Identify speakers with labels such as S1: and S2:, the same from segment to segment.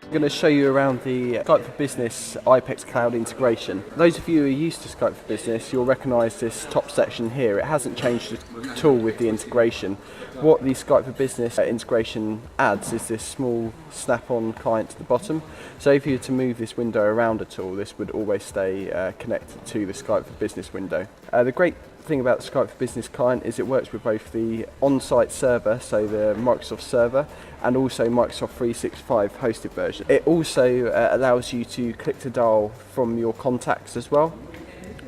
S1: I'm going to show you around the Skype for Business iPECS cloud integration. Those of you who are used to Skype for Business, you'll recognise this top section here. It hasn't changed at all with the integration. What the Skype for Business integration adds is this small snap-on client to the bottom. So if you were to move this window around at all, this would always stay connected to the Skype for Business window. The great thing about the Skype for Business client is it works with both the on-site server, so the Microsoft server, and also Microsoft 365 hosted version. It also allows you to click to dial from your contacts as well.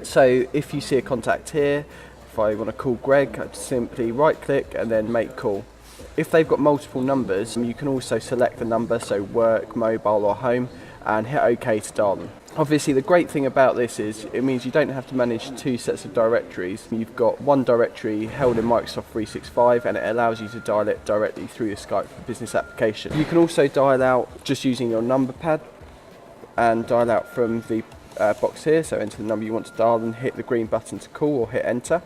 S1: So if you see a contact here, if I want to call Greg, I'd simply right click and then make call. If they've got multiple numbers, you can also select the number, so work, mobile or home, and hit OK to dial them. Obviously the great thing about this is it means you don't have to manage two sets of directories. You've got one directory held in Microsoft 365 and it allows you to dial it directly through the Skype for Business application. You can also dial out just using your number pad and dial out from the box here, so enter the number you want to dial and hit the green button to call or hit enter.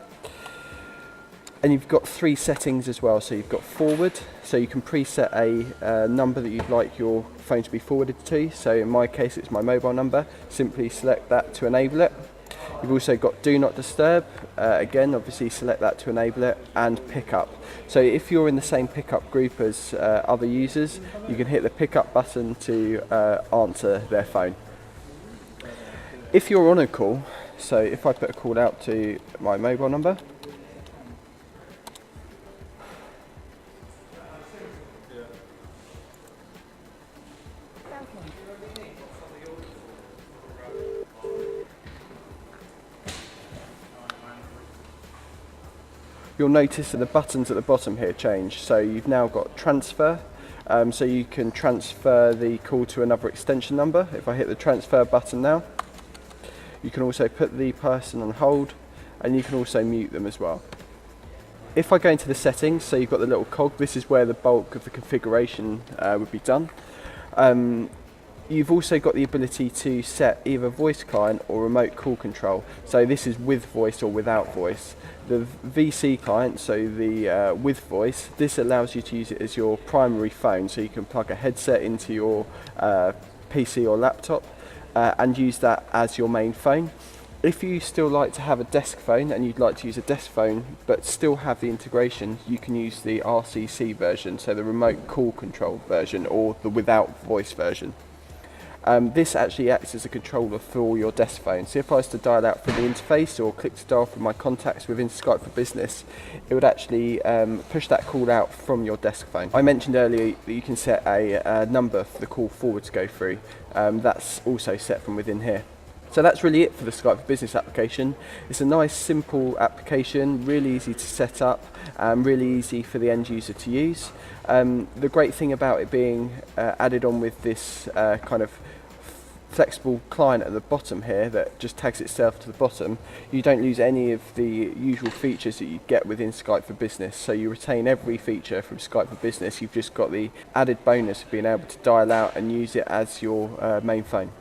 S1: And you've got three settings as well, so you've got forward, so you can preset a number that you'd like your phone to be forwarded to. So in my case it's my mobile number, simply select that to enable it. You've also got do not disturb, again obviously select that to enable it, and pickup. So if you're in the same pickup group as other users, you can hit the pickup button to answer their phone. If you're on a call, so if I put a call out to my mobile number, you'll notice that the buttons at the bottom here change. So you've now got transfer, so you can transfer the call to another extension number. If I hit the transfer button now, you can also put the person on hold, and you can also mute them as well. If I go into the settings, so you've got the little cog, this is where the bulk of the configuration would be done. You've also got the ability to set either voice client or remote call control. So this is with voice or without voice. The VC client, so the with voice, this allows you to use it as your primary phone, so you can plug a headset into your PC or laptop and use that as your main phone. If you still like to have a desk phone and you'd like to use a desk phone but still have the integration, you can use the RCC version, so the remote call control version, or the without voice version. This actually acts as a controller for your desk phone. So if I was to dial out from the interface or click to dial from my contacts within Skype for Business, it would actually push that call out from your desk phone. I mentioned earlier that you can set a number for the call forward to go through. That's also set from within here. So that's really it for the Skype for Business application. It's a nice simple application, really easy to set up, really easy for the end user to use. The great thing about it being added on with this kind of flexible client at the bottom here that just tags itself to the bottom, you don't lose any of the usual features that you get within Skype for Business. So you retain every feature from Skype for Business. You've just got the added bonus of being able to dial out and use it as your main phone.